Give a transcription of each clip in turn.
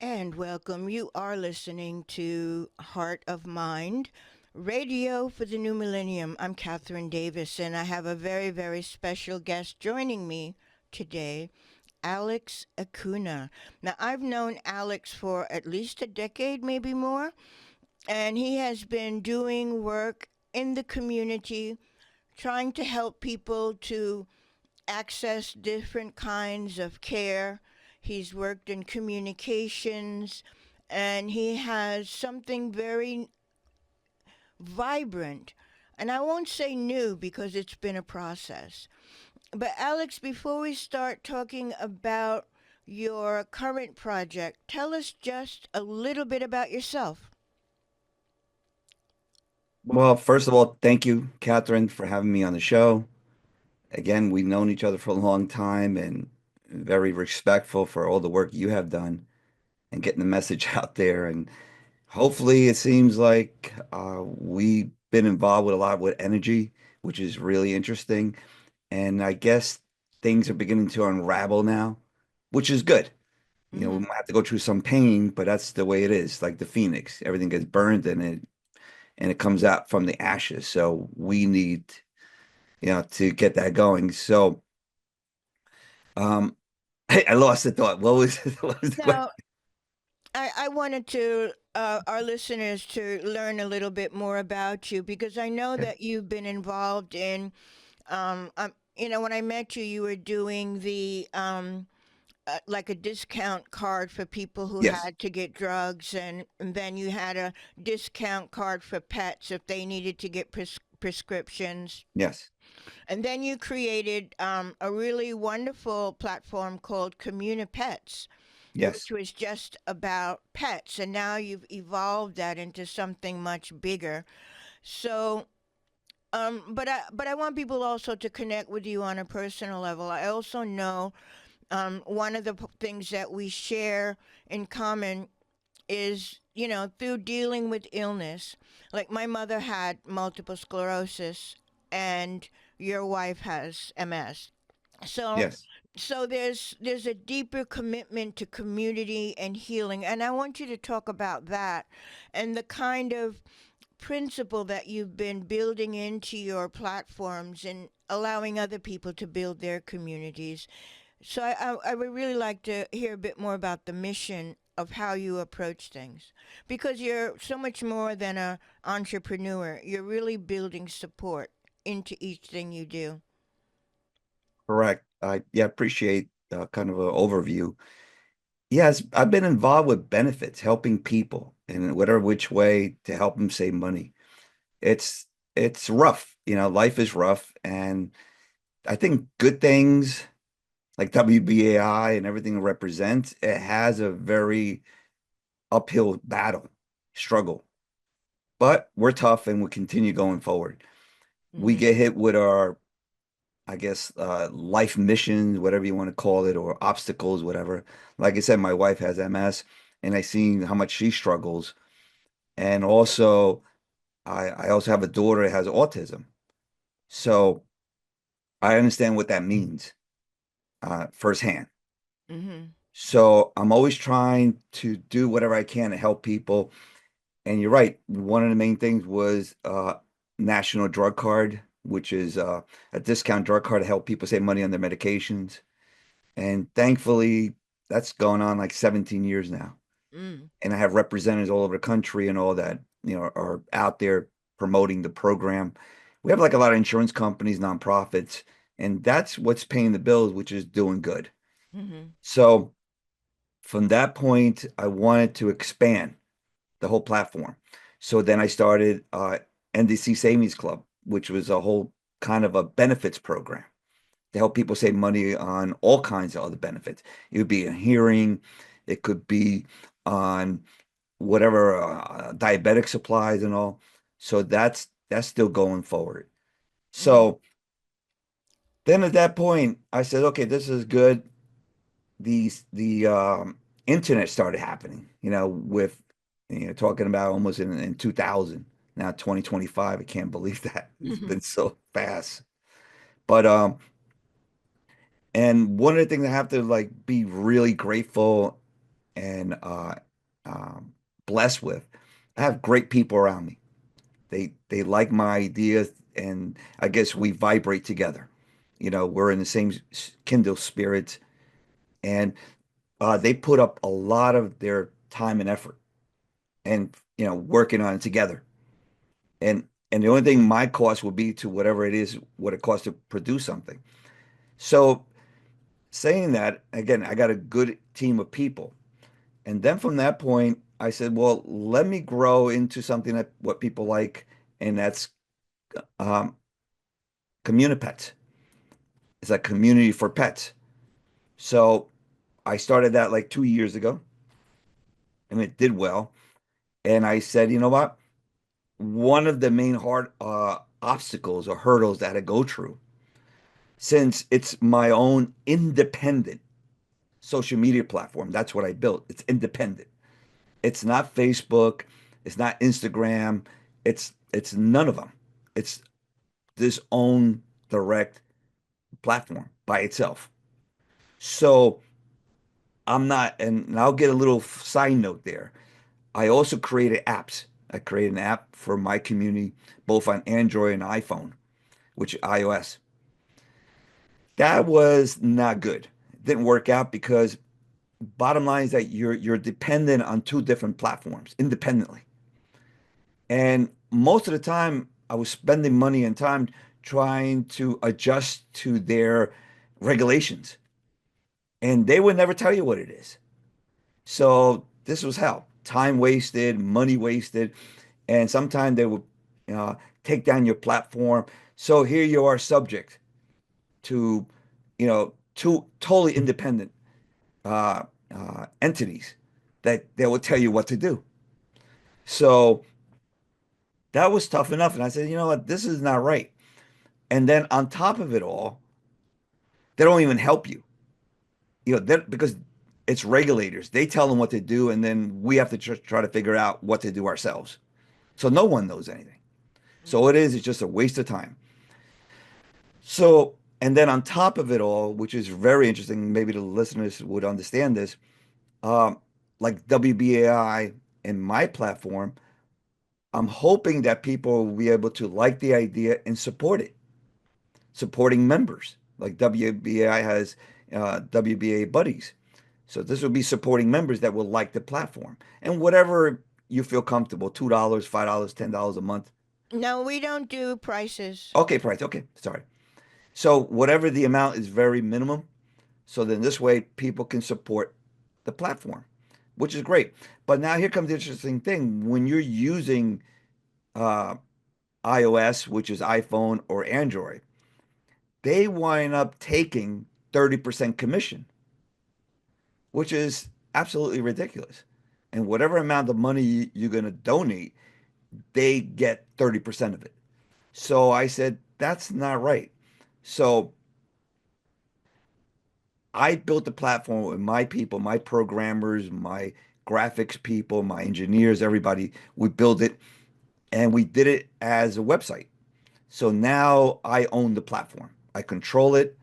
And welcome. You are listening to Heart of Mind, radio for the new millennium. I'm Kathryn Davis, and I have a very, very special guest joining me today, Alex Acuna. Now, I've known Alex for at least a decade, maybe more, and he has been doing work in the community, trying to help people to access different kinds of care. He's worked in communications, and he has something very vibrant. And I won't say new because it's been a process. But, Alex, before we start talking about your current project, tell us just a little bit about yourself. Well, first of all, thank you, Catherine, for having me on the show. Again, we've known each other for a long time and very respectful for all the work you have done and getting the message out there. And hopefully, it seems like we've been involved with a lot with energy, which is really interesting. And I guess things are beginning to unravel now, which is good. We Hmm. might have to go through some pain, but that's the way it is. Like the phoenix, everything gets burned and it comes out from the ashes. So we need to get that going. So, um, I lost the thought. What was the question? Now, I wanted to our listeners to learn a little bit more about you because I know Okay. that you've been involved in when I met you, you were doing the like a discount card for people who Yes, had to get drugs, and then you had a discount card for pets if they needed to get prescriptions. yes, And then you created a really wonderful platform called Communi Pets, which yes. was just about pets. And now you've evolved that into something much bigger. So, but I want people also to connect with you on a personal level. I also know one of the things that we share in common is, through dealing with illness. Like my mother had multiple sclerosis, and your wife has MS. So Yes. there's a deeper commitment to community and healing, and I want you to talk about that and the kind of principle that you've been building into your platforms and allowing other people to build their communities. So I would really like to hear a bit more about the mission of how you approach things, because you're so much more than a entrepreneur. You're really building support into each thing you do. Correct. I yeah appreciate kind of an overview. Yes, I've been involved with benefits, helping people in whatever which way to help them save money. It's it's rough, life is rough, and I think good things like WBAI and everything it represents, it has a very uphill battle, struggle. But we're tough and we continue going forward. We Hmm. get hit with our, I guess, life missions, whatever you want to call it, or obstacles, whatever. Like I said, my wife has MS, and I seen how much she struggles. And also, I also have a daughter that has autism. So I understand what that means firsthand. Hmm. So I'm always trying to do whatever I can to help people. And you're right. One of the main things was National Drug Card, which is a discount drug card to help people save money on their medications. And thankfully, that's going on like 17 years now. Mm. And I have representatives all over the country and all that, are out there promoting the program. We have like a lot of insurance companies, nonprofits, and that's what's paying the bills, which is doing good. Hmm. So from that point, I wanted to expand the whole platform. So then I started NDC Savings Club, which was a whole kind of a benefits program to help people save money on all kinds of other benefits. It would be a hearing, it could be on whatever diabetic supplies and all. So that's still going forward. Hmm. So then at that point, I said, okay, this is good. The internet started happening, with talking about almost in 2000, now 2025. I can't believe that. It's been so fast. But and one of the things I have to like be really grateful and um, blessed with. I have great people around me. They like my ideas, and I guess we vibrate together. We're in the same kindle spirit, and they put up a lot of their time and effort, and working on it together. And the only thing my cost would be to whatever it is, what it costs to produce something. So saying that, again, I got a good team of people. And then from that point, I said, well, let me grow into something that what people like, and that's um, Communipets. It's a community for pets. So I started that like 2 years ago, and it did well. And I said, you know what? One of the main hard obstacles or hurdles that I go through, since it's my own independent social media platform, that's what I built. It's independent. It's not Facebook. It's not Instagram. It's none of them. It's this own direct platform by itself. So I'm not, and I'll get a little side note there. I also created apps. I created an app for MyComuni, both on Android and iPhone, which iOS. That was not good. It didn't work out because bottom line is that you're dependent on two different platforms independently. And most of the time, I was spending money and time trying to adjust to their regulations, and they would never tell you what it is. So this was hell. Time wasted, money wasted, and sometimes they would uh, take down your platform. So here you are subject to, two totally independent uh, entities that they will tell you what to do. So that was tough enough. And I said, you know what, this is not right. And then on top of it all, they don't even help you, because it's regulators. They tell them what to do, and then we have to try to figure out what to do ourselves. So no one knows anything. So it's just a waste of time. So, and then on top of it all, which is very interesting, maybe the listeners would understand this, um, like WBAI and my platform, I'm hoping that people will be able to like the idea and support it, supporting members. Like WBAI has WBA buddies. So this will be supporting members that will like the platform. And whatever you feel comfortable, $2, $5, $10 a month. No, we don't do prices. Okay, price. Okay, sorry. So whatever the amount is very minimum. So then this way people can support the platform, which is great. But now here comes the interesting thing. When you're using uh, iOS, which is iPhone or Android, they wind up taking 30% commission, which is absolutely ridiculous. And whatever amount of money you're going to donate, they get 30% of it. So I said, that's not right. So I built the platform with my people, my programmers, my graphics people, my engineers, everybody. We built it and we did it as a website. So now I own the platform. I control it.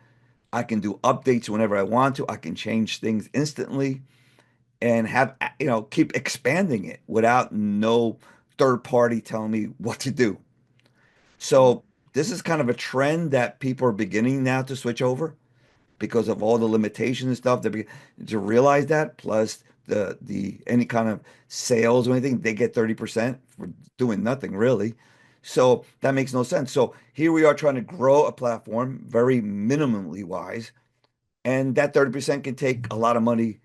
I can do updates whenever I want to. I can change things instantly and have, keep expanding it without no third party telling me what to do. So this is kind of a trend that people are beginning now to switch over because of all the limitations and stuff. To realize that, plus the any kind of sales or anything, they get 30% for doing nothing really. So that makes no sense. So here we are trying to grow a platform very minimally wise, and that 30% can take a lot of money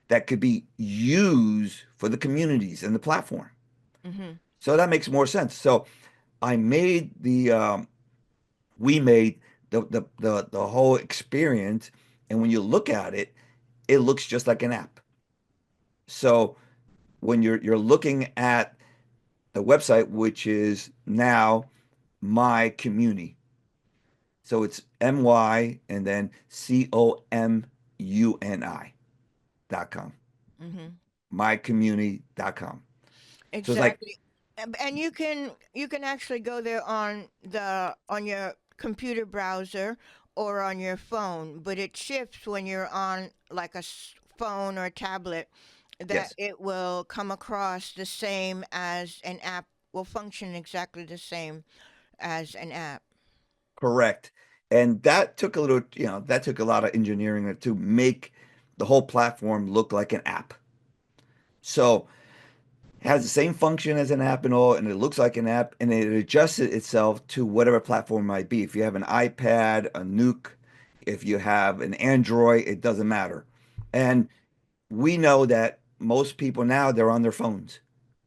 that could be used for the communities and the platform. Mm-hmm. So that makes more sense. So I made we made the whole experience, and when you look at it, it looks just like an app. So when you're looking at the website, which is now MyComuni, so it's MY and then COMUNI.com, Mm-hmm. mycommunity.com. So it's like, Exactly. And you can actually go there on your computer browser or on your phone, but it shifts when you're on like a phone or a tablet. that Yes, it will come across the same as an app, will function exactly the same as an app. correct. And that took a little, that took a lot of engineering to make the whole platform look like an app. So it has the same function as an app and all, and it looks like an app, and it adjusts itself to whatever platform it might be. If you have an iPad, a Nuke, if you have an Android, it doesn't matter. And we know that most people now, they're on their phones.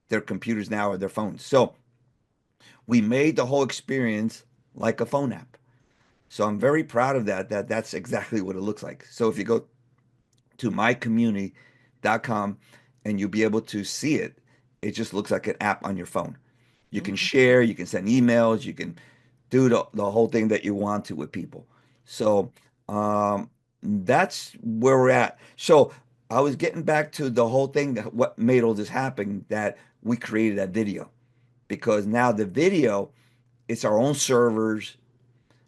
Their computers now are their phones. So we made the whole experience like a phone app. So I'm very proud of that, that's exactly what it looks like. So if you go to mycommunity.com and you'll be able to see it. It just looks like an app on your phone. You can Mhm. share, you can send emails, you can do the whole thing that you want to with people. So that's where we're at. So I was getting back to the whole thing that what made all this happen, that we created that video because now the video, it's our own servers,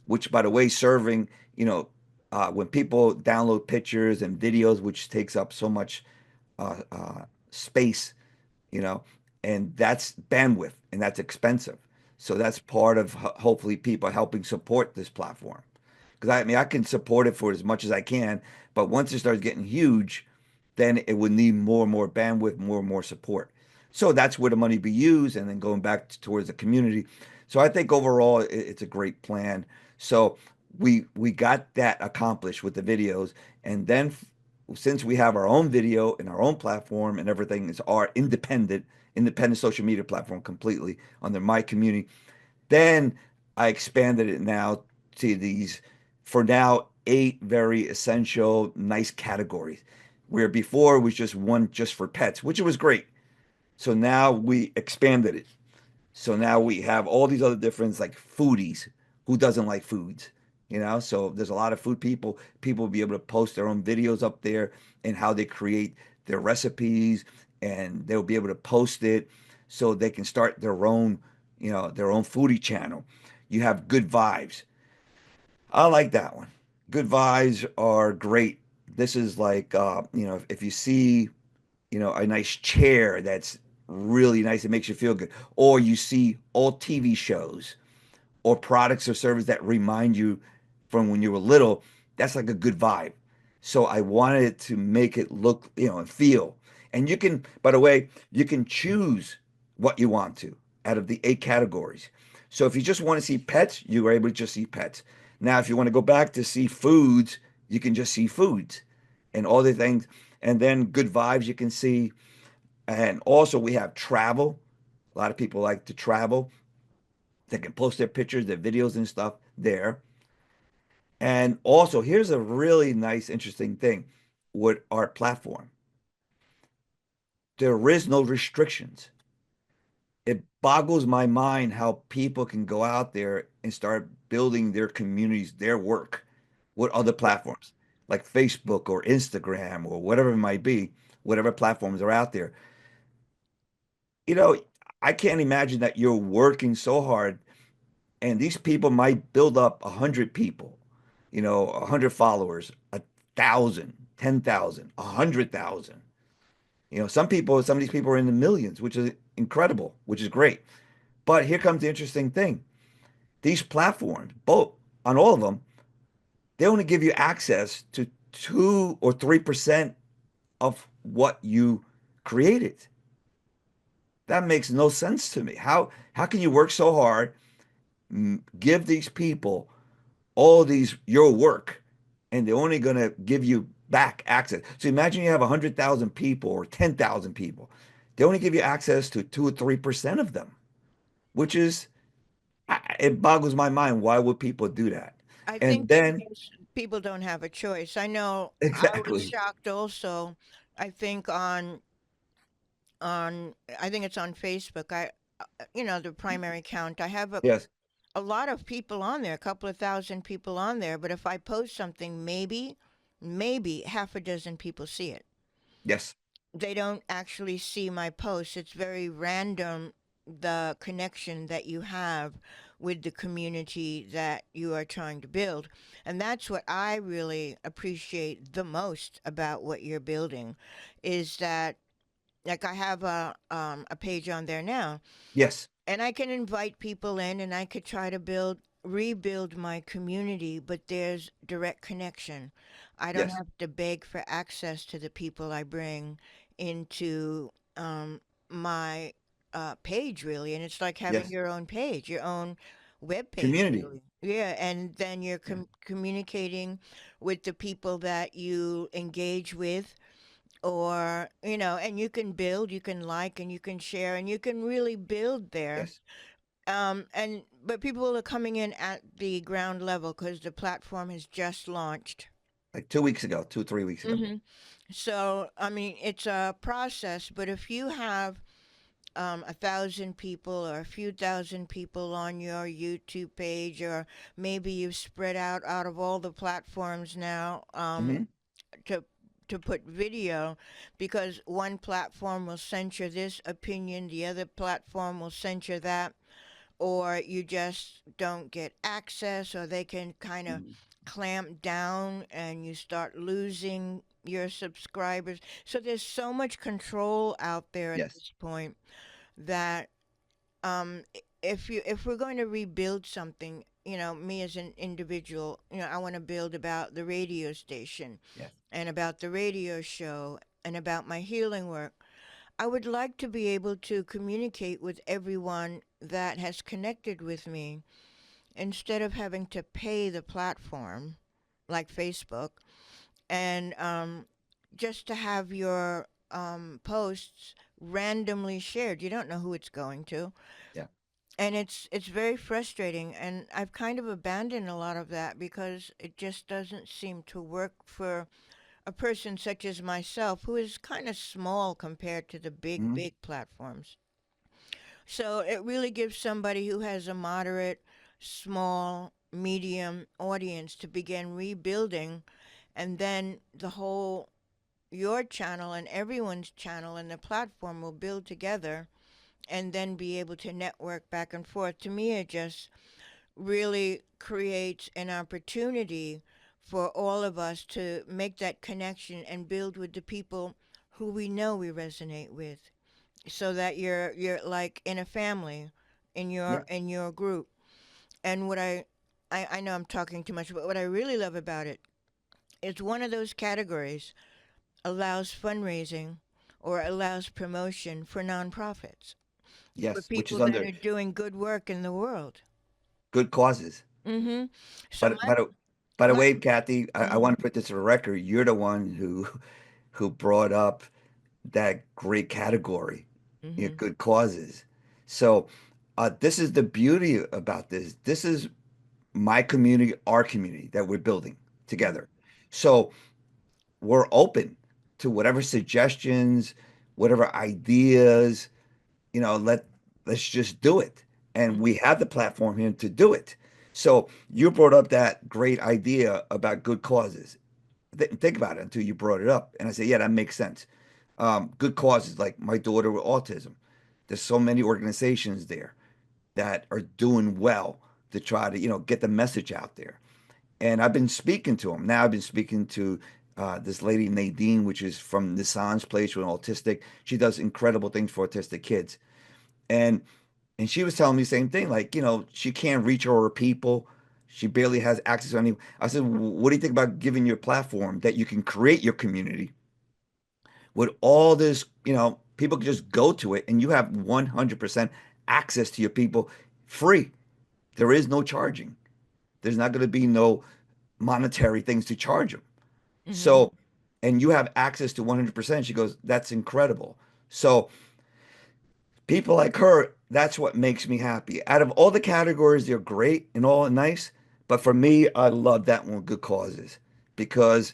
which by the way, serving, when people download pictures and videos, which takes up so much space, you know, and that's bandwidth and that's expensive. So that's part of hopefully people helping support this platform. Because I mean, I can support it for as much as I can, but once it starts getting huge, then it would need more and more bandwidth, more and more support. So that's where the money be used, and then going back towards the community. So I think overall it's a great plan. So we got that accomplished with the videos, and then since we have our own video and our own platform and everything is our independent social media platform completely under my community, then I expanded it now to these, for now, 8 very essential, nice categories, where before it was just one just for pets, which was great. So now we expanded it. So now we have all these other different like foodies. Who doesn't like foods? So there's a lot of food people. People will be able to post their own videos up there and how they create their recipes, and they'll be able to post it so they can start their own foodie channel. You have good vibes. I like that one. Good vibes are great. This is like, if you see, a nice chair that's really nice, it makes you feel good, or you see old TV shows or products or services that remind you from when you were little, that's like a good vibe. So I wanted it to make it look, and feel. And you can, by the way, you can choose what you want to out of the 8 categories. So if you just want to see pets, you are able to just see pets. Now, if you want to go back to see foods, you can just see foods and all the things. And then good vibes you can see. And also we have travel. A lot of people like to travel. They can post their pictures, their videos and stuff there. And also, here's a really nice, interesting thing with our platform. There is no restrictions. It boggles my mind how people can go out there and start building their communities, their work with other platforms like Facebook or Instagram or whatever it might be, whatever platforms are out there. You know, I can't imagine that you're working so hard and these people might build up 100 people, 100 followers, 1,000, 10,000, 100,000. Some of these people are in the millions, which is incredible, which is great. But here comes the interesting thing. These platforms, both on all of them, they only give you access to 2 or 3% of what you created. That makes no sense to me. How can you work so hard, give these people all these your work, and they're only going to give you back access. So imagine you have 100,000 people or 10,000 people. They only give you access to 2 or 3% of them, which is, it boggles my mind. Why would people do that? I And think then, because people don't have a choice. I know I was exactly. shocked also. I think on I think it's on Facebook. The primary count. I have Yes, a lot of people on there, a couple of thousand people on there, but if I post something, maybe half a dozen people see it. yes, They don't actually see my posts. It's very random, the connection that you have with the community that you are trying to build. And that's what I really appreciate the most about what you're building is that like I have a page on there now, Yes. and I can invite people in, and I could try to rebuild my community, but there's direct connection. I don't Yes. have to beg for access to the people I bring into my page, really. And it's like having Yes. your own page, your own web page, Community. really. Yeah, and then you're Yeah. communicating with the people that you engage with, or and you can build, you can like, and you can share, and you can really build there. Yes. And but people are coming in at the ground level because the platform has just launched. Like 2 weeks ago, 3 weeks ago. hmm So I mean, it's a process, but if you have 1,000 people or a few thousand people on your YouTube page, or maybe you've spread out of all the platforms now, Hmm. to put video, because one platform will censor this opinion, the other platform will censor that, or you just don't get access, or they can kind of Hmm. clamp down and you start losing your subscribers. So there's so much control out there at Yes. this point that if we're going to rebuild something, me as an individual, I want to build about the radio station Yes. and about the radio show and about my healing work. I would like to be able to communicate with everyone that has connected with me instead of having to pay the platform like Facebook, and just to have your posts randomly shared. You don't know who it's going to. Yeah. And it's very frustrating, and I've kind of abandoned a lot of that because it just doesn't seem to work for a person such as myself, who is kind of small compared to the big, Hmm. big platforms. So it really gives somebody who has a moderate, small, medium audience to begin rebuilding, and then your channel and everyone's channel and the platform will build together and then be able to network back and forth. To me, it just really creates an opportunity for all of us to make that connection and build with the people who we know we resonate with, so that you're like in a family, Yeah. in your group. And I know I'm talking too much, but what I really love about it is one of those categories allows fundraising or allows promotion for nonprofits, for Yes. Which is people that under are doing good work in the world. good causes. Mm-hmm. So But by the my way, Kathy, I mhm, want to put this on the record. You're the one who brought up that great category, mhm, good causes. So this is the beauty about this. This is my community, our community that we're building mhm, together. So we're open to whatever suggestions, whatever ideas, let's just do it. And mhm, we have the platform here to do it. So you brought up that great idea about good causes. Didn't think about it until you brought it up. And I said, yeah, that makes sense. Good causes like my daughter with autism. There's so many organizations there that are doing well to try to, get the message out there. And I've been speaking to them. Now I've been speaking to this lady, Nadine, which is from Nissan's place with autistic. She does incredible things for autistic kids. And and she was telling me the same thing, like, she can't reach her people. She barely has access to any. I said, what do you think about giving your platform that you can create your community with all this, people can just go to it and you have 100% access to your people free. There is no charging. There's not going to be no monetary things to charge them. mhm, So, and you have access to 100%. She goes, that's incredible. So, people like her, that's what makes me happy. Out of all the categories, they're great and all nice. But for me, I love that one, good causes, because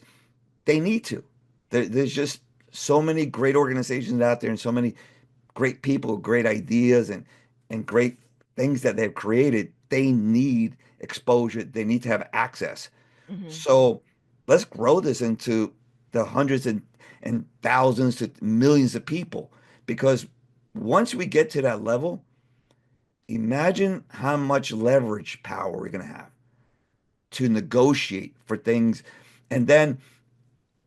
they need to. There's just so many great organizations out there and so many great people, great ideas and great things that they've created. They need exposure. They need to have access. mhm, So let's grow this into the hundreds and thousands to millions of people. Because once we get to that level, imagine how much leverage power we're going to have to negotiate for things. And then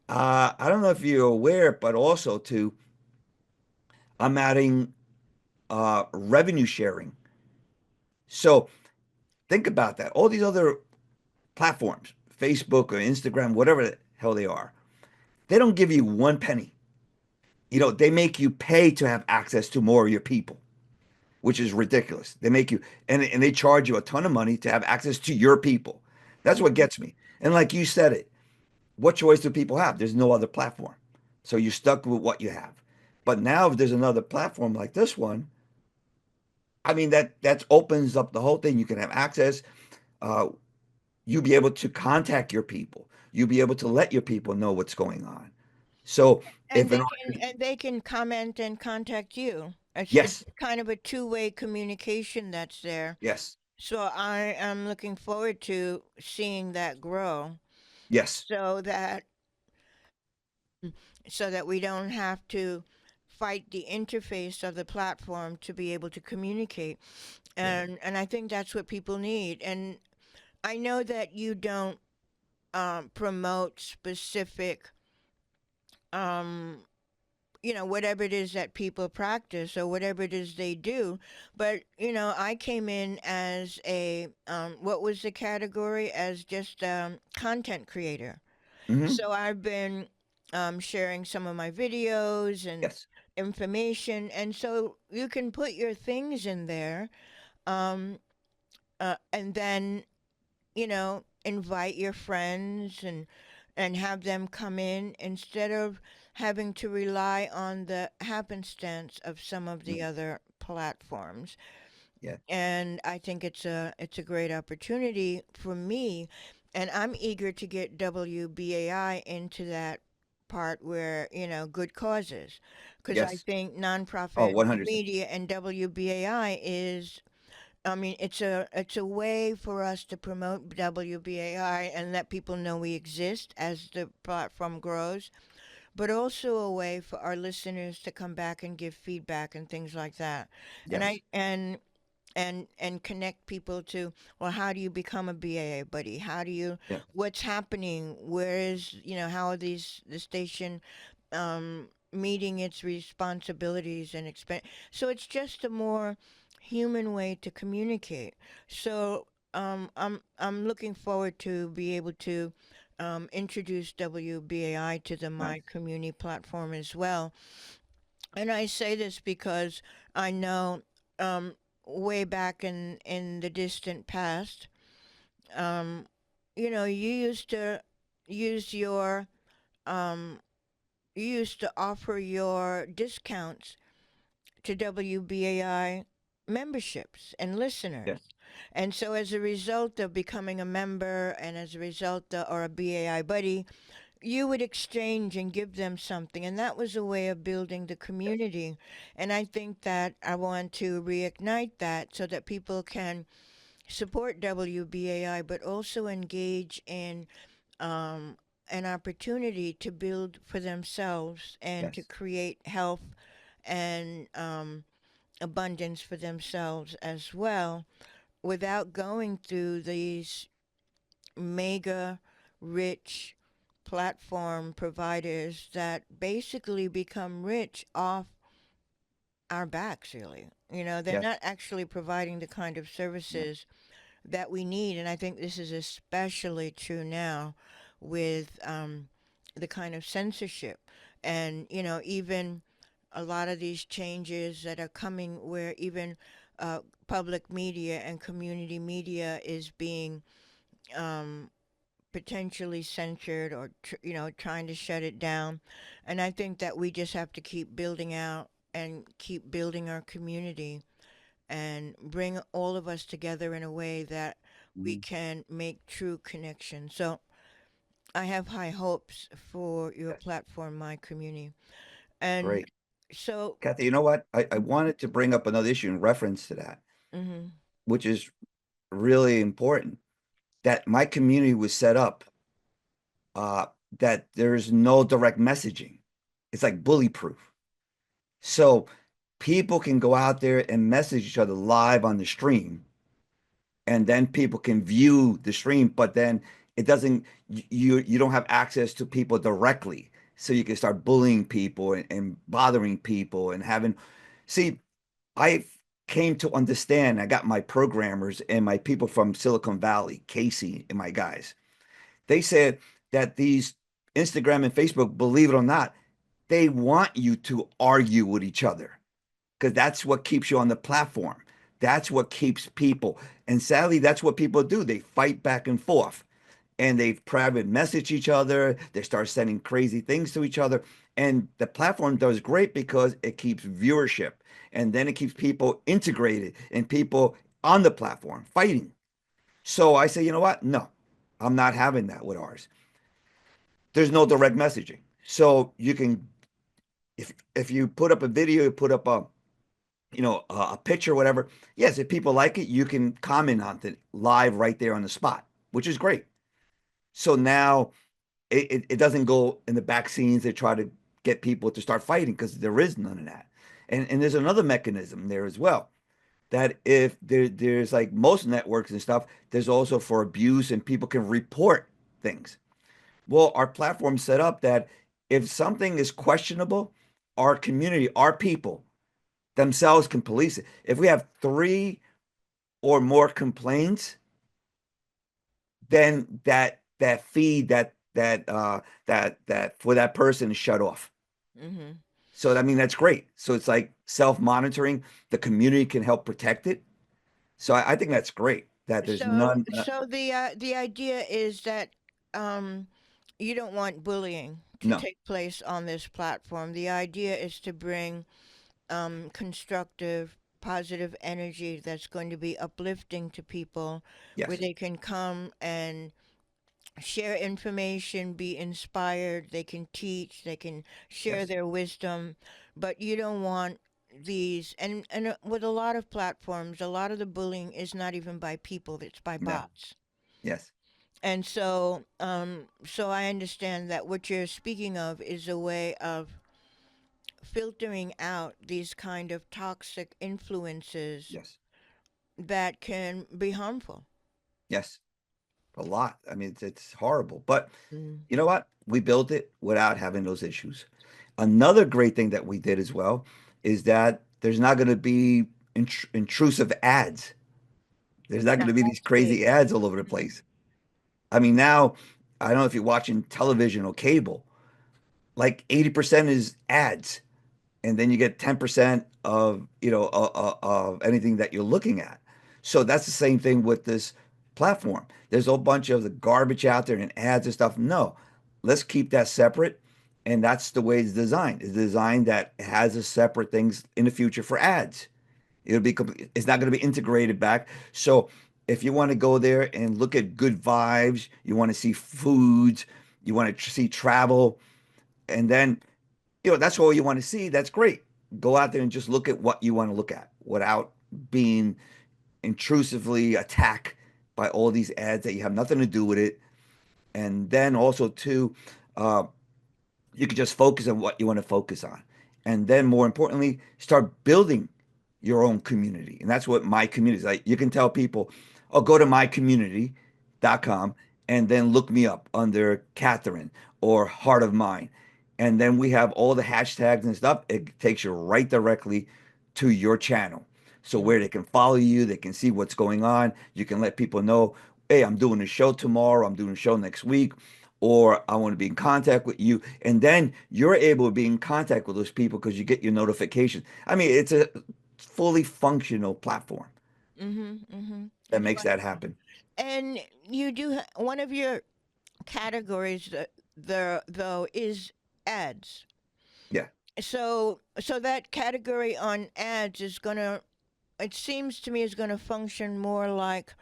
I don't know if you're aware, but also to I'm adding revenue sharing. So think about that. All these other platforms, Facebook or Instagram, whatever the hell they are, they don't give you one penny. They make you pay to have access to more of your people, which is ridiculous. They make you, and they charge you a ton of money to have access to your people. That's what Mhm. gets me. And like you said it, what choice do people have? There's no other platform. So you're stuck with what you have. But now if there's another platform like this one, I mean that opens up the whole thing. You can have access. Uh, you'll be able to contact your people. You'll be able to let your people know what's going on. So And if an they can comment and contact you. It's yes, kind of a two-way communication that's there. yes, So I am looking forward to seeing that grow, yes, so that we don't have to fight the interface of the platform to be able to communicate. yeah, And I think that's what people need. And I know that you don't promote specific um whatever it is that people practice or whatever it is they do. But, I came in as what was the category? As just content creator. hmm So I've been sharing some of my videos and yes, information. And so you can put your things in there, um, and then invite your friends and have them come in instead of having to rely on the happenstance of some of the mm, other platforms. yeah, And I think it's a great opportunity for me, and I'm eager to get WBAI into that part where, good causes, because I yes. think Oh, nonprofit 100%. media and WBAI is, I mean, it's a way for us to promote WBAI and let people know we exist as the platform grows, but also a way for our listeners to come back and give feedback and things like that. And Yes. I and connect people to, well, how do you become a BAA buddy? How do you Yeah. What's happening? Where is, how are the station meeting its responsibilities and expect. So it's just a more human way to communicate. So I'm looking forward to be able to introduce WBAI to the Nice. MyComuni platform as well. And I say this because I know, way back in the distant past, um, you used to use your um, you used to offer your discounts to WBAI memberships and listeners. Yes. And so, as a result of becoming a member and as a result or a BAI buddy, you would exchange and give them something. And that was a way of building the Yes. community. And I think that I want to reignite that so that people can support WBAI, but also engage in um, an opportunity to build for themselves and to Yes. create health and abundance for themselves as well, without going through these mega rich platform providers that basically become rich off our backs, really. They're Yes. not actually providing the kind of No. services that we need. And I think this is especially true now with the kind of censorship and, even a lot of these changes that are coming where even public media and community media is being um, potentially censored or trying to shut it down. And I think that we just have to keep building out and keep building our community and bring all of us together in a way that we Mhm. can make true connection. So I have high hopes for your Yes. platform, My Community. And Great. so, Kathy, you know what? I wanted to bring up another issue in reference to that, mm-hmm, which is really important. That my community was set up uh, that there's no direct messaging. It's like bully proof. So people can go out there and message each other live on the stream, and then people can view the stream, but then it doesn't, you don't have access to people directly. so you can start bullying people and bothering people and having. See, I came to understand. I got my programmers and my people from Silicon Valley, Casey and my guys. They said that these Instagram and Facebook, believe it or not, they want you to argue with each other because that's what keeps you on the platform. That's what keeps people. And sadly, that's what people do. They fight back and forth and they private message each other. They start sending crazy things to each other. And the platform does great because it keeps viewership and then it keeps people integrated and people on the platform fighting. So I say, you know what? No, I'm not having that with ours. There's no direct messaging. So you can, if you put up a video, you put up a picture, whatever. Yes, if people like it, you can comment on it live right there on the spot, which is great. So now it doesn't go in the back scenes. They try to get people to start fighting because there is none of that. And there's another mechanism there as well. That if there's like most networks and stuff, there's also for abuse and people can report things. Well, our platform set up that if something is questionable, our community, our people themselves can police it. If we have three or more complaints, then that feed that for that person is shut off. Hmm. So I mean that's great. So it's like self-monitoring. The community can help protect it. So I think that's great that there's So, none. so the idea is that um, you don't want bullying to No. take place on this platform. The idea is to bring constructive, positive energy that's going to be uplifting to people, where Yes. they can come and share information, be inspired, they can teach, they can share Yes. their wisdom, but you don't want these and with a lot of platforms, a lot of the bullying is not even by people, it's by No. bots. Yes. And so I understand that what you're speaking of is a way of filtering out these kind of toxic influences Yes. that can be harmful. Yes. A lot. I mean, it's horrible. But Mm. you know what? We built it without having those issues. Another great thing that we did as well is that there's not going to be intrusive ads. There's not going Now to be these that's big. crazy ads all over the Mhm. place. I mean, now I don't know if you're watching television or cable, like 80% is ads, and then you get 10% of of anything that you're looking at. So that's the same thing with this platform. There's a whole bunch of the garbage out there and ads and stuff. No, let's keep that separate. And that's the way it's designed. It's designed that it has a separate things in the future for ads. It's not going to be integrated back. So if you want to go there and look at good vibes, you want to see foods, you want to see travel, and then that's all you want to see. That's great. Go out there and just look at what you want to look at without being intrusively attacked by all these ads that you have nothing to do with it. And then also too, uh, you can just focus on what you want to focus on. And then more importantly, start building your own community. And that's what my community is like. You can tell people, oh, go to mycommunity.com and then look me up under Catherine or Heart of Mine. And then we have all the hashtags and stuff. It takes you right directly to your channel. So where they can follow you, they can see what's going on. You can let people know, hey, I'm doing a show tomorrow, I'm doing a show next week, or I want to be in contact with you. And then you're able to be in contact with those people because you get your notification. I mean, it's a fully functional platform Mhm. Mhm. that It's makes that wonderful. happen. And you do one of your categories that there though is ads. Yeah. So that category on ads is gonna, it seems to me, is gonna function more like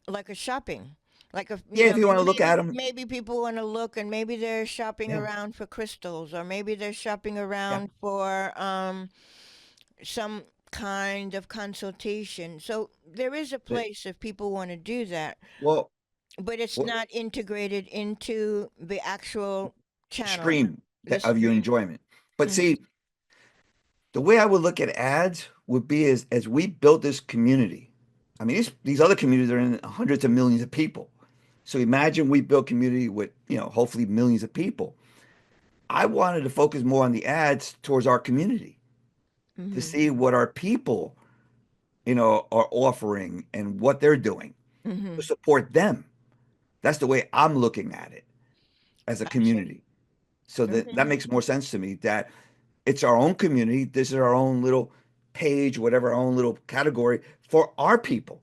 a shopping. Like a, Yeah, if you want to look at them. maybe people want to look and maybe they're shopping Yeah. around for crystals or maybe they're shopping Yeah. around for some kind of consultation. So there is a But, place if people want to do that, well, but it's what not integrated into the actual channel, stream the of your stream. enjoyment. But Mhm. see, the way I would look at ads would be as we built this community. I mean, these other communities are in hundreds of millions of people. So imagine we build community with, hopefully millions of people. I wanted to focus more on the ads towards our community to Mhm. see what our people, are offering and what they're doing to Mhm. support them. That's the way I'm looking at it as a I see. community. So that Mhm. makes more sense to me that it's our own community. This is our own little page, whatever, our own little category for our people.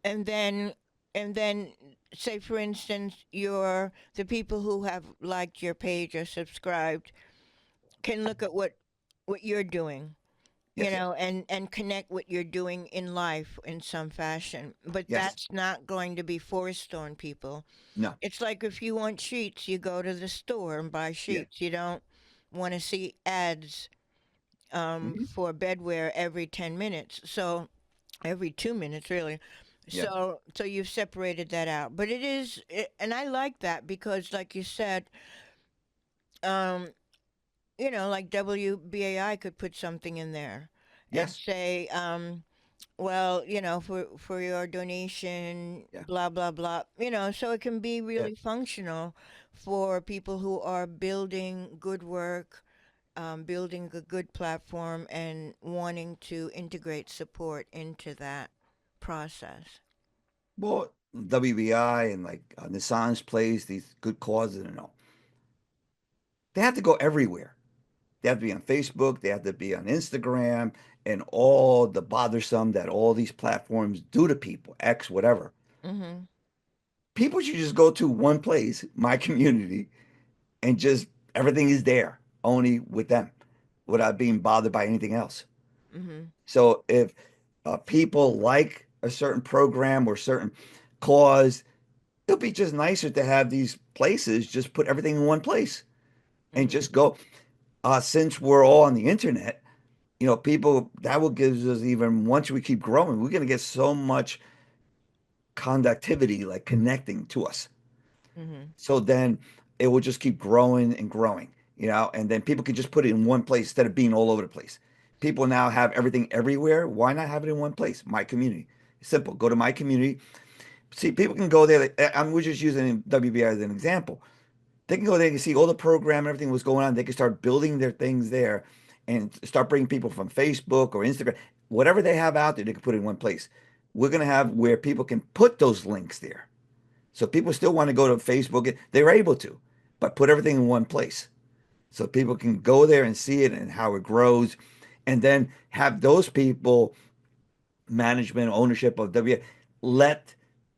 And then and then say for instance your the people who have liked your page or subscribed can look at what you're doing, Yes. and connect what you're doing in life in some fashion. But Yes. that's not going to be forced on people. No. It's like if you want sheets, you go to the store and buy Yeah. sheets. You don't want to see ads Mhm. for bedwear every 10 minutes. So every 2 minutes, really. Yeah. So you've separated that out. But and I like that because, like you said, um, like WBAI could put something in there and Yes. say, well, for your donation, Yeah. blah blah blah. So it can be Yeah. really functional for people who are building good work, building a good platform, and wanting to integrate support into that process. Well, WBI and like Nissan's place, these good causes and all, they have to go everywhere. They have to be on Facebook, they have to be on Instagram, and all the bothersome that all these platforms do to people, X, whatever. Mm-hmm. People should just go to one place, my community, and just everything is there, only with them, without being bothered by anything else. Mm-hmm. So if people like a certain program or certain cause, it'll be just nicer to have these places just put everything in one place and Mm-hmm. just go. Since we're all on the internet, people that will give us even once we keep growing, we're going to get so much conductivity, like connecting to us. Mm-hmm. So then it will just keep growing and growing, and then people could just put it in one place instead of being all over the place. People now have everything everywhere. Why not have it in one place? My community. Simple. Go to my community. See, people can go there. We're just using WBI as an example. They can go there and see all the program, everything was going on. They can start building their things there and start bringing people from Facebook or Instagram, whatever they have out there, they can put it in one place. We're going to have where people can put those links there. So people still want to go to Facebook. They're able to, but put everything in one place. So people can go there and see it and how it grows. And then have those people, management, ownership of W, let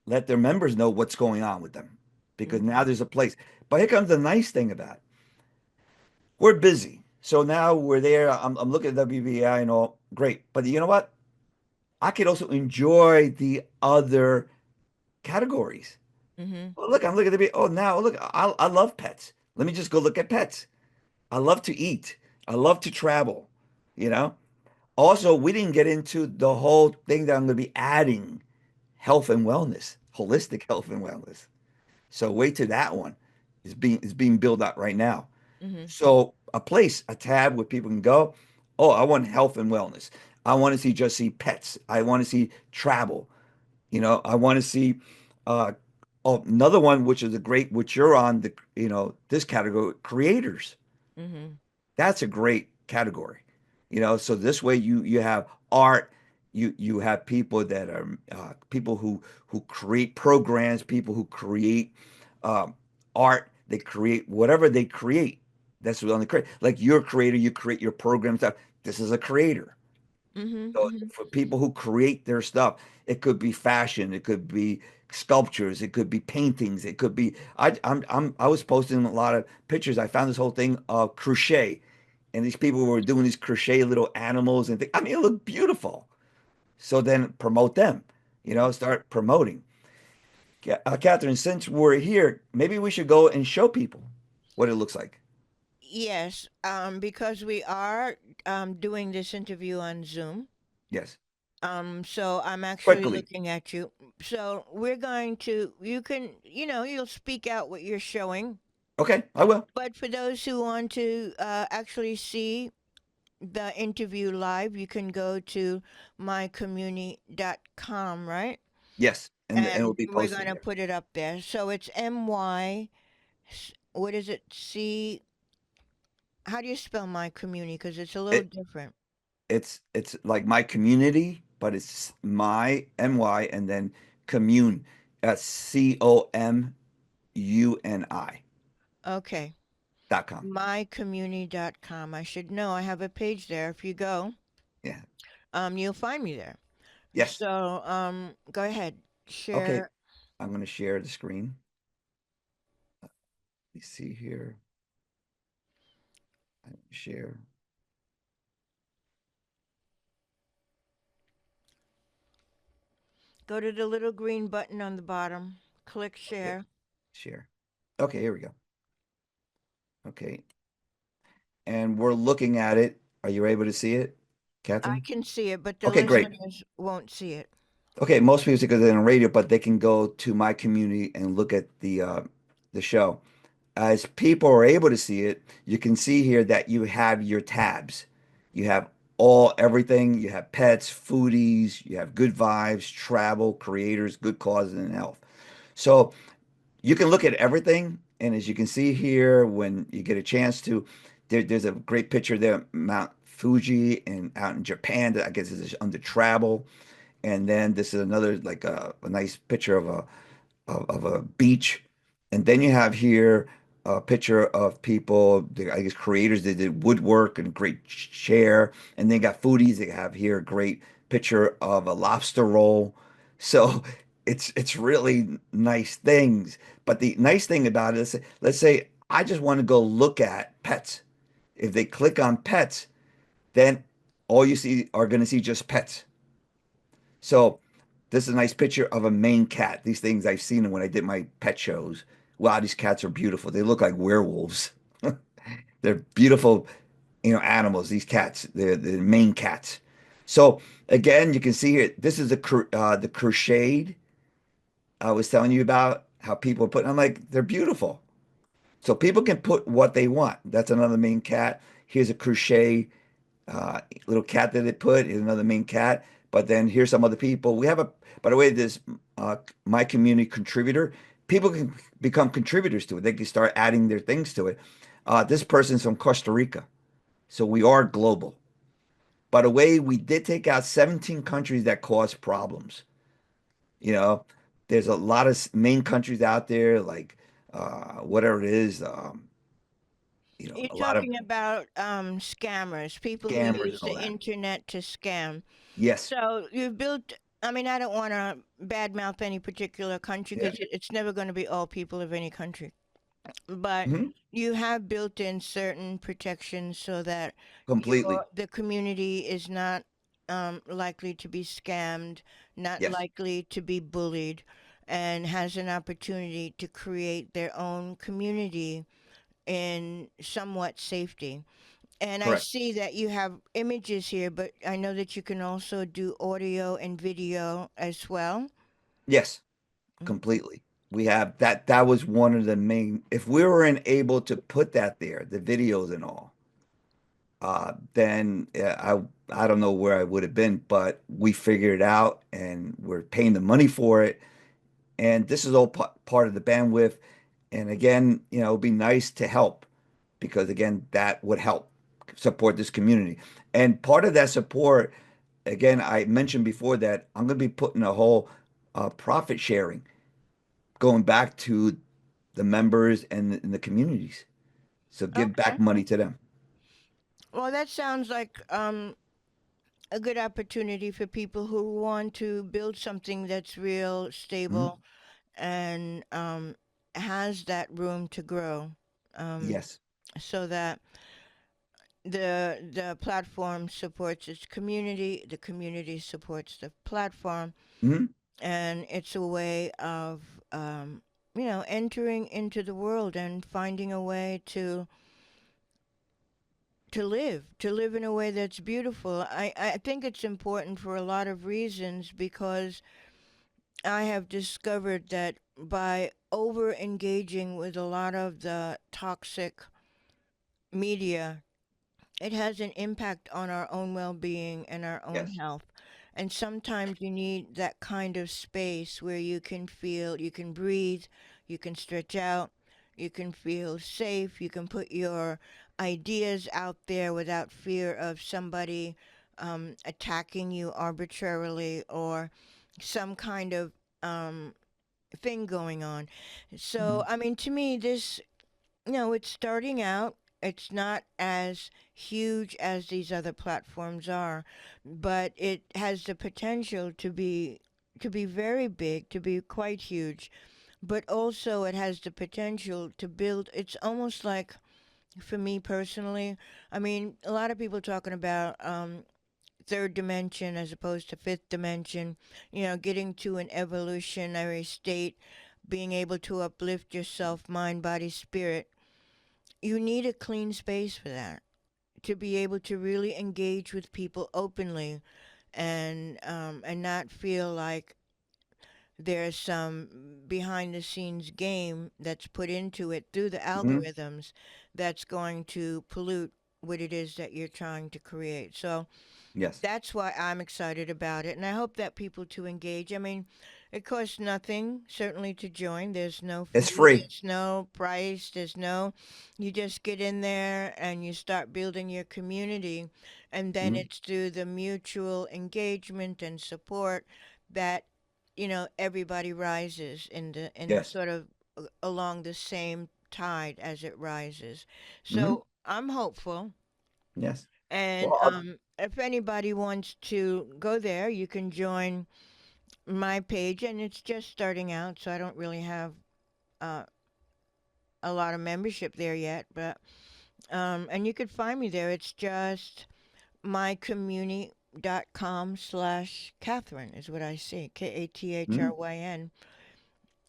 let their members know what's going on with them. Because Mm-hmm. now there's a place. But here comes the nice thing about it. We're busy. So now we're there. I'm looking at WBI and all. Great. But you know what? I could also enjoy the other categories. Mm-hmm. Oh, look, I'm looking at the, oh, now look, I love pets. Let me just go look at pets. I love to eat. I love to travel, you know? Also, we didn't get into the whole thing that I'm going to be adding health and wellness, holistic health and wellness. So wait till that one is being built out right now. Mm-hmm. So a place, a tab where people can go. Oh, I want health and wellness. I want to see pets. I want to see travel. I want to see uh another one which is a great which you're on the this category creators. Mm-hmm. That's a great category. So this way you have art, you have people that are people who create programs, people who create um, art, they create whatever they create. That's what on the create. Like you're a creator, you create your program stuff. This is a creator. So Mm-hmm. for people who create their stuff, it could be fashion, it could be sculptures, it could be paintings, it could be I was posting a lot of pictures. I found this whole thing of crochet, and these people were doing these crochet little animals and things. I mean, it looked beautiful. So then promote them, start promoting. Catherine, since we're here, maybe we should go and show people what it looks like. Yes, because we are doing this interview on Zoom. Yes, So I'm actually quickly. looking at you. So we're going to, you can, you'll speak out what you're showing. Okay, I will. But for those who want to actually see the interview live, you can go to mycomuni.com, right? Yes, and it will And be we're going posted to there. put it up there. So it's MY, what is it? C. How do you spell my community? Because it's a little It different. it's like my community, but it's my my and then commune, COMUNI .com. MyCommunity.com. I should know. I have a page there. If you go, Yeah. you'll find me there. Yes. So, go ahead. Okay. Share. I'm going to share the screen. You see here. I share. Go to the little green button on the bottom. Click Okay. share. Share. Okay. Here we go. Okay. And we're looking at it. Are you able to see it, I Catherine? can see it, but the Okay, great. listeners won't see it. Okay, most people because they're on radio, but they can go to my community and look at the show. As people are able to see it, you can see here that you have your tabs. You have everything. You have pets, foodies, you have good vibes, travel, creators, good causes, and health. So you can look at everything. And as you can see here, when you get a chance to, there's a great picture there, Mount Fuji and out in Japan that I guess is under travel. And then this is another like a nice picture of a beach. And then you have here a picture of people, I guess creators that did woodwork and great chair. And then got foodies. They have here a great picture of a lobster roll. So it's really nice things. But the nice thing about it is, let's say I just want to go look at pets. If they click on pets, then all you see are going to see just pets. So this is a nice picture of a Maine cat. These things I've seen them when I did my pet shows. Wow, these cats are beautiful. They look like werewolves. They're beautiful, animals. These cats, they're Maine cats. So again, you can see here. This is the crocheted I was telling you about. How people are putting. I'm like, they're beautiful. So people can put what they want. That's another Maine cat. Here's a crochet little cat that they put is another main cat. But then here's some other people. We have by the way, this my community contributor. People can become contributors to it. They can start adding their things to it. This person's from Costa Rica, so we are global. By the way, we did take out 17 countries that cause problems. You know, there's a lot of main countries out there, like whatever it is, You're a lot of talking about scammers, people who scammers use and all the that. internet to scam. Yes. So you've built, I mean, I don't want to badmouth any particular country Yeah. because it's never going to be all people of any country. But Hmm. you have built in certain protections so that Completely. the community is not likely to be scammed, not Yes. likely to be bullied, and has an opportunity to create their own community in somewhat safety. And I Correct. see that you have images here, but I know that you can also do audio and video as well. Yes, Mm. completely. We have that. That was one of the main. If we weren't able to put that there, the videos and all, then I don't know where I would have been. But we figured it out, and we're paying the money for it. And this is all part of the bandwidth. And again, it'd be nice to help because again, that would help support this community. And part of that support, again, I mentioned before that I'm going to be putting a whole profit sharing going back to the members and the communities. So give back Okay. money to them. Well, that sounds like a good opportunity for people who want to build something that's real, Mhm. stable, and has that room to grow, um, Yes. so that the platform supports its community, the community supports the platform, Hmm. and it's a way of entering into the world and finding a way to live in a way that's beautiful. I think it's important for a lot of reasons because I have discovered that by over engaging with a lot of the toxic media, it has an impact on our own well being and our own Yes. health. And sometimes you need that kind of space where you can feel, you can breathe, you can stretch out, you can feel safe, you can put your ideas out there without fear of somebody attacking you arbitrarily or some kind of um, thing going on. So, Mhm. I mean, to me, this, it's starting out. It's not as huge as these other platforms are, but it has the potential to be very big, to be quite huge. But also, it has the potential to build. It's almost like, for me personally, I mean, a lot of people talking about third dimension as opposed to fifth dimension, getting to an evolutionary state, being able to uplift yourself, mind, body, spirit. You need a clean space for that to be able to really engage with people openly and not feel like there's some behind the scenes game that's put into it through the Mhm. algorithms that's going to pollute what it is that you're trying to create. So Yes. that's why I'm excited about it, and I hope that people to engage. I mean, it costs nothing certainly to join. There's no It's fee, free. there's no price, there's no. You just get in there and you start building your community, and then Mhm. it's through the mutual engagement and support that everybody rises in Yes. sort of along the same tide as it rises. Hmm. So I'm hopeful. Yes. And Well, if anybody wants to go there, you can join my page, and it's just starting out, so I don't really have uh, a lot of membership there yet. But and you could find me there. It's just mycomuni.com/Kathryn is what I see. mhm. Kathryn,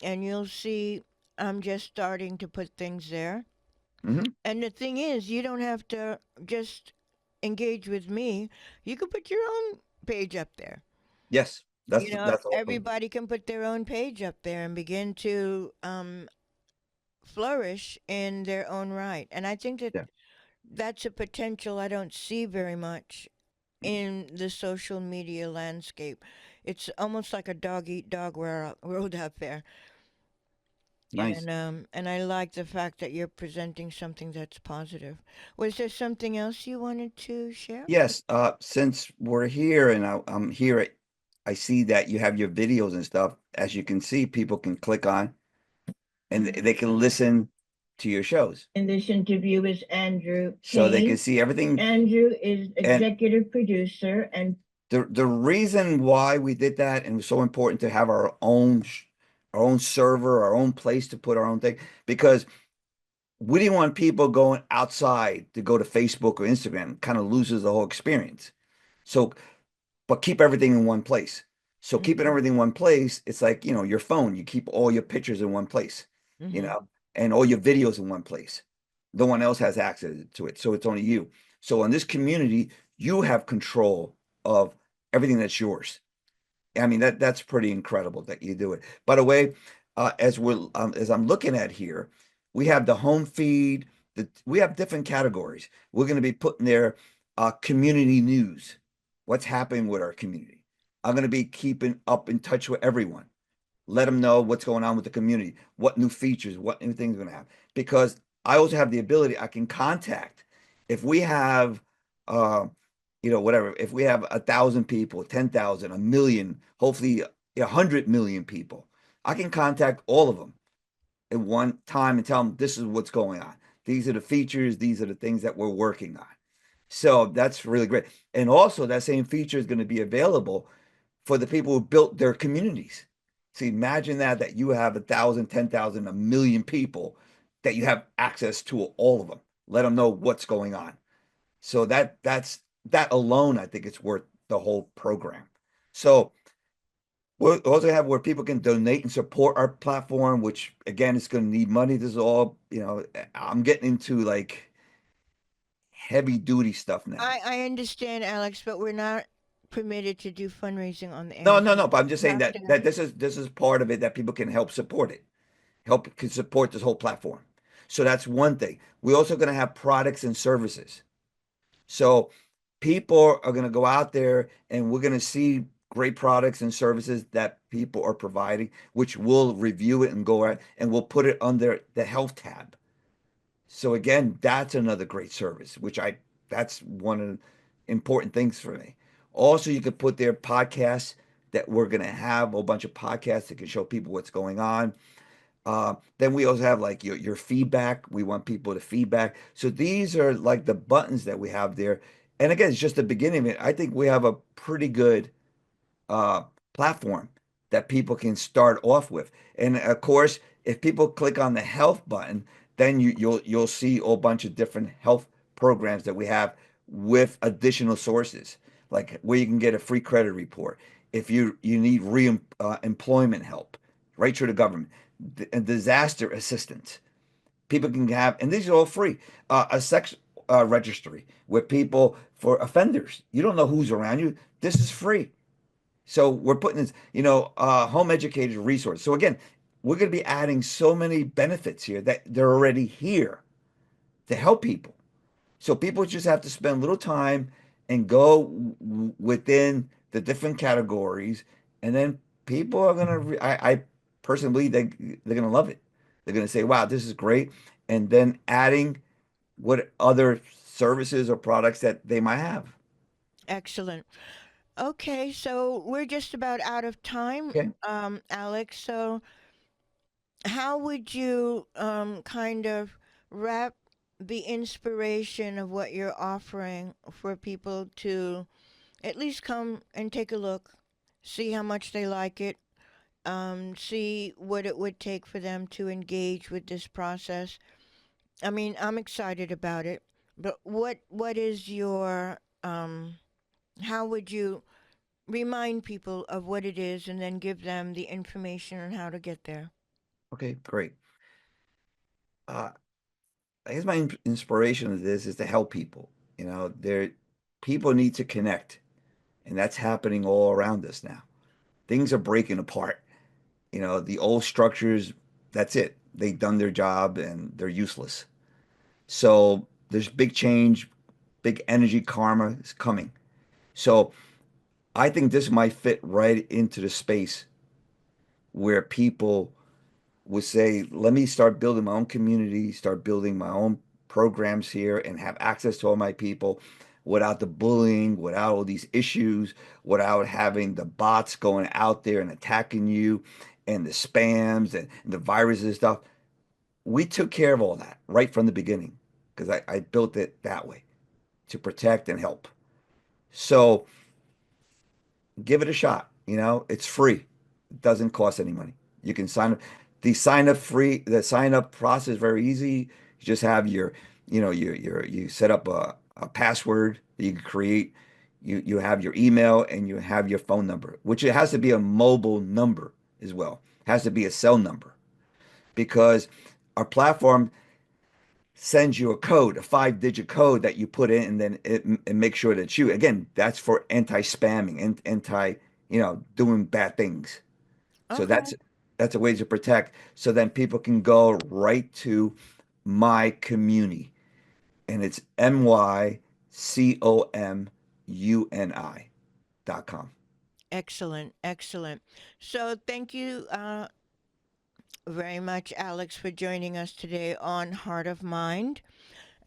and you'll see I'm just starting to put things there. Hmm. And the thing is, you don't have to just engage with me. You can put your own page up there. Yes. That's awesome. Everybody can put their own page up there and begin to flourish in their own right. And I think that Yeah. that's a potential I don't see very much in the social media landscape. It's almost like a dog eat dog world out there. Nice. And I like the fact that you're presenting something that's positive. Was there something else you wanted to share? Yes. Since we're here and I'm here, I see that you have your videos and stuff. As you can see, people can click on and they can listen to your shows. And this interview is Andrew So they can Kane. see everything. Andrew is And executive producer and the reason why we did that and it was so important to have our own server, our own place to put our own thing, because we didn't want people going outside to go to Facebook or Instagram. Kind of loses the whole experience. So, but keep everything in one place. So keeping Mhm. everything in one place, it's like, your phone, you keep all your pictures in one place, Mhm. and all your videos in one place. No one else has access to it. So it's only you. So in this community, you have control of everything that's yours. I mean, that's pretty incredible that you do it. By the way, as I'm looking at here, we have the home feed. We have different categories. We're going to be putting there community news. What's happening with our community? I'm going to be keeping up in touch with everyone. Let them know what's going on with the community, what new features, what new things are going to have. Because I also have the ability, I can contact if we have, uh, whatever. If we have 1,000 people, 10,000, a million, hopefully 100 million people, I can contact all of them at one time and tell them this is what's going on. These are the features. These are the things that we're working on. So that's really great. And also, that same feature is going to be available for the people who built their communities. So imagine that you have 1,000, 10,000, a million people that you have access to all of them. Let them know what's going on. So that alone, I think it's worth the whole program. So we'll also have where people can donate and support our platform, which again is going to need money. This is all, I'm getting into like heavy duty stuff now. I understand, Alex, but we're not permitted to do fundraising on the No, air. no, no. But I'm just You saying have that to. that this is part of it that people can help support it, help can support this whole platform. So that's one thing. We're also going to have products and services. So people are going to go out there and we're going to see great products and services that people are providing, which we'll review it and go out and we'll put it under the health tab. So again, that's another great service, that's one of the important things for me. Also, you could put their podcasts that we're going to have a whole bunch of podcasts that can show people what's going on. Then we also have like your feedback. We want people to feedback. So these are like the buttons that we have there. And again, it's just the beginning of it. I think we have a pretty good uh, platform that people can start off with. And of course, if people click on the health button, then you'll see a whole bunch of different health programs that we have with additional sources, like where you can get a free credit report if you need re employment help, right through the government, and disaster assistance. People can have, and these are all free. A sex registry with people for offenders. You don't know who's around you. This is free. So we're putting this, home educated resource. So again, we're going to be adding so many benefits here that they're already here to help people. So people just have to spend a little time and go within the different categories, and then people are going to. I personally believe they're going to love it. They're going to say, "Wow, this is great," and then adding what other services or products that they might have. Excellent. Okay, so we're just about out of time, Okay. Alex. So how would you kind of wrap the inspiration of what you're offering for people to at least come and take a look, see how much they like it, see what it would take for them to engage with this process? I mean, I'm excited about it, but what is your how would you remind people of what it is and then give them the information on how to get there? Okay, great. Uh, I guess my inspiration of this is to help people. There people need to connect, and that's happening all around us now. Things are breaking apart. The old structures, that's it. They've done their job and they're useless. So there's big change, big energy karma is coming. So I think this might fit right into the space where people would say, let me start building my own community, start building my own programs here, and have access to all my people without the bullying, without all these issues, without having the bots going out there and attacking you and the spams and the viruses and stuff. We took care of all that right from the beginning because I built it that way to protect and help. So give it a shot. It's free. It doesn't cost any money. You can sign up. The sign up process is very easy. You just have you set up a password that you can create. You have your email and you have your phone number, which it has to be a mobile number as well. It has to be a cell number because our platform sends you a code, a 5-digit code that you put in, and then it makes sure that you, again, that's for anti-spamming and anti, doing bad things. So Okay. that's a way to protect. So then people can go right to MyComuni, and it's MyComuni.com. Excellent, excellent. So thank you very much, Alex, for joining us today on Heart of Mind.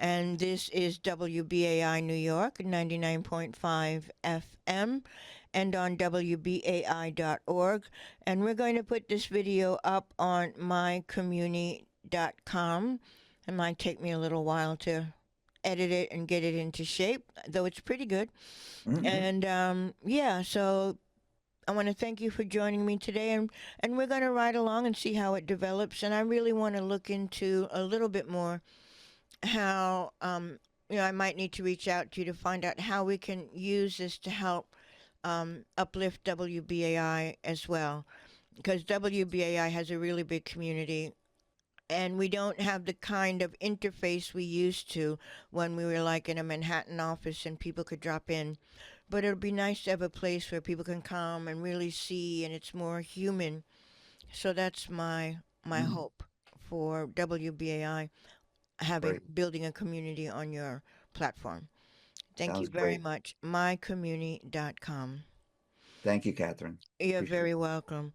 And this is WBAI New York, 99.5 FM, and on WBAI.org. And we're going to put this video up on mycommunity.com. It might take me a little while to edit it and get it into shape, though it's pretty good. Mhm. And yeah, so I want to thank you for joining me today, and we're going to ride along and see how it develops. And I really want to look into a little bit more how I might need to reach out to you to find out how we can use this to help uplift WBAI as well, because WBAI has a really big community. And we don't have the kind of interface we used to when we were like in a Manhattan office and people could drop in. But it'll be nice to have a place where people can come and really see, and it's more human. So that's my Mhm. hope for WBAI, having Great. building a community on your platform. Thank you Sounds very great. much. MyCommunity.com. Thank you, Catherine. You're Appreciate very it. welcome.